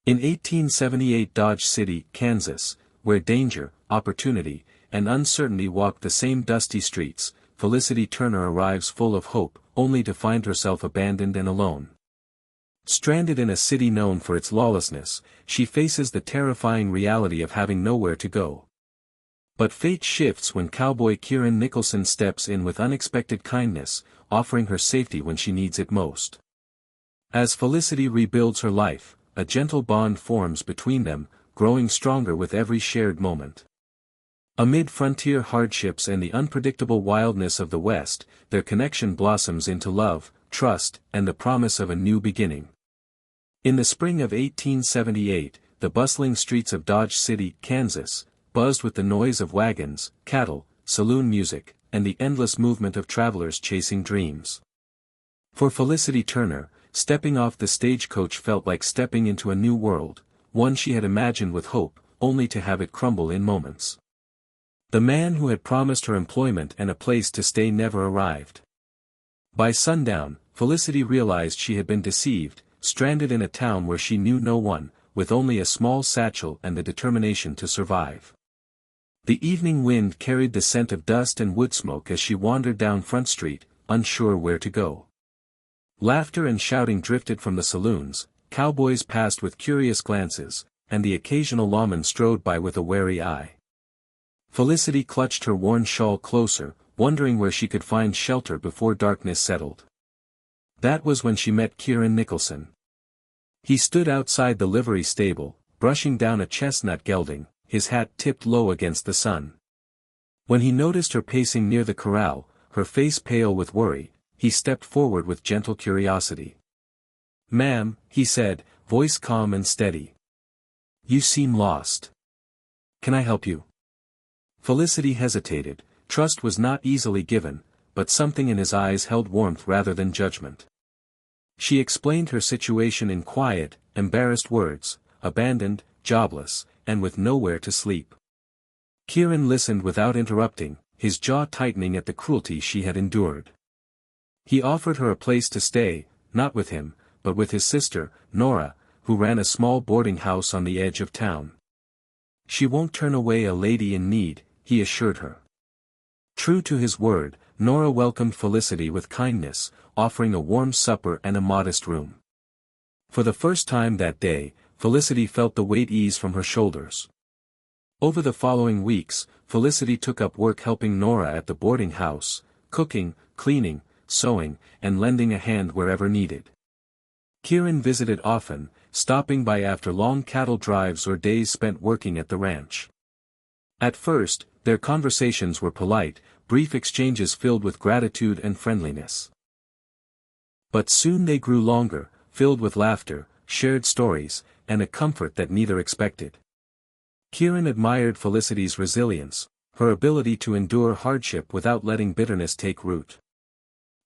In 1878, Dodge City, Kansas, where danger, opportunity, and uncertainty walked the same dusty streets, Felicity Turner arrives full of hope, only to find herself abandoned and alone. Stranded in a city known for its lawlessness, she faces the terrifying reality of having nowhere to go. But fate shifts when cowboy Kieran Nicholson steps in with unexpected kindness, offering her safety when she needs it most. As Felicity rebuilds her life, a gentle bond forms between them, growing stronger with every shared moment. Amid frontier hardships and the unpredictable wildness of the West, their connection blossoms into love, trust, and the promise of a new beginning. In the spring of 1878, the bustling streets of Dodge City, Kansas, buzzed with the noise of wagons, cattle, saloon music, and the endless movement of travelers chasing dreams. For Felicity Turner, stepping off the stagecoach felt like stepping into a new world, one she had imagined with hope, only to have it crumble in moments. The man who had promised her employment and a place to stay never arrived. By sundown, Felicity realized she had been deceived, stranded in a town where she knew no one, with only a small satchel and the determination to survive. The evening wind carried the scent of dust and wood smoke as she wandered down Front Street, unsure where to go. Laughter and shouting drifted from the saloons, cowboys passed with curious glances, and the occasional lawman strode by with a wary eye. Felicity clutched her worn shawl closer, wondering where she could find shelter before darkness settled. That was when she met Kieran Nicholson. He stood outside the livery stable, brushing down a chestnut gelding, his hat tipped low against the sun. When he noticed her pacing near the corral, her face pale with worry, he stepped forward with gentle curiosity. "Ma'am," he said, voice calm and steady. "You seem lost. Can I help you?" Felicity hesitated. Trust was not easily given, but something in his eyes held warmth rather than judgment. She explained her situation in quiet, embarrassed words, abandoned, jobless, and with nowhere to sleep. Kieran listened without interrupting, his jaw tightening at the cruelty she had endured. He offered her a place to stay, not with him, but with his sister, Nora, who ran a small boarding house on the edge of town. "She won't turn away a lady in need," he assured her. True to his word, Nora welcomed Felicity with kindness, offering a warm supper and a modest room. For the first time that day, Felicity felt the weight ease from her shoulders. Over the following weeks, Felicity took up work helping Nora at the boarding house, cooking, cleaning, sewing, and lending a hand wherever needed. Kieran visited often, stopping by after long cattle drives or days spent working at the ranch. At first, their conversations were polite, brief exchanges filled with gratitude and friendliness. But soon they grew longer, filled with laughter, shared stories, and a comfort that neither expected. Kieran admired Felicity's resilience, her ability to endure hardship without letting bitterness take root.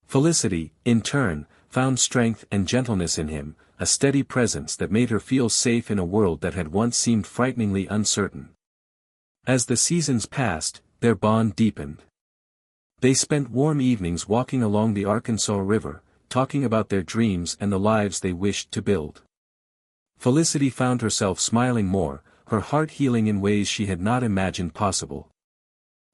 Felicity, in turn, found strength and gentleness in him, a steady presence that made her feel safe in a world that had once seemed frighteningly uncertain. As the seasons passed, their bond deepened. They spent warm evenings walking along the Arkansas River, talking about their dreams and the lives they wished to build. Felicity found herself smiling more, her heart healing in ways she had not imagined possible.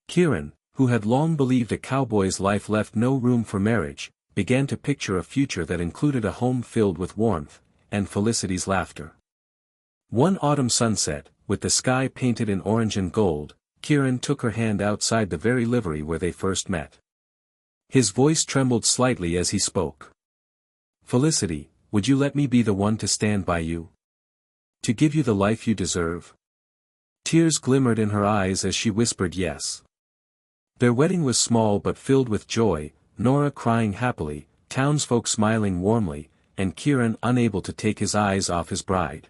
Kieran, who had long believed a cowboy's life left no room for marriage, began to picture a future that included a home filled with warmth, and Felicity's laughter. One autumn sunset, with the sky painted in orange and gold, Kieran took her hand outside the very livery where they first met. His voice trembled slightly as he spoke. "Felicity, would you let me be the one to stand by you? To give you the life you deserve?" Tears glimmered in her eyes as she whispered yes. Their wedding was small but filled with joy, Nora crying happily, townsfolk smiling warmly, and Kieran unable to take his eyes off his bride.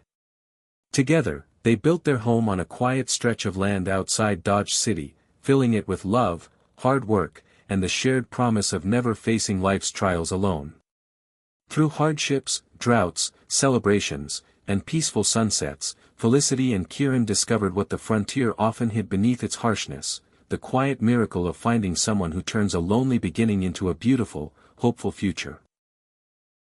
Together, they built their home on a quiet stretch of land outside Dodge City, filling it with love, hard work, and the shared promise of never facing life's trials alone. Through hardships, droughts, celebrations, and peaceful sunsets, Felicity and Kieran discovered what the frontier often hid beneath its harshness, the quiet miracle of finding someone who turns a lonely beginning into a beautiful, hopeful future.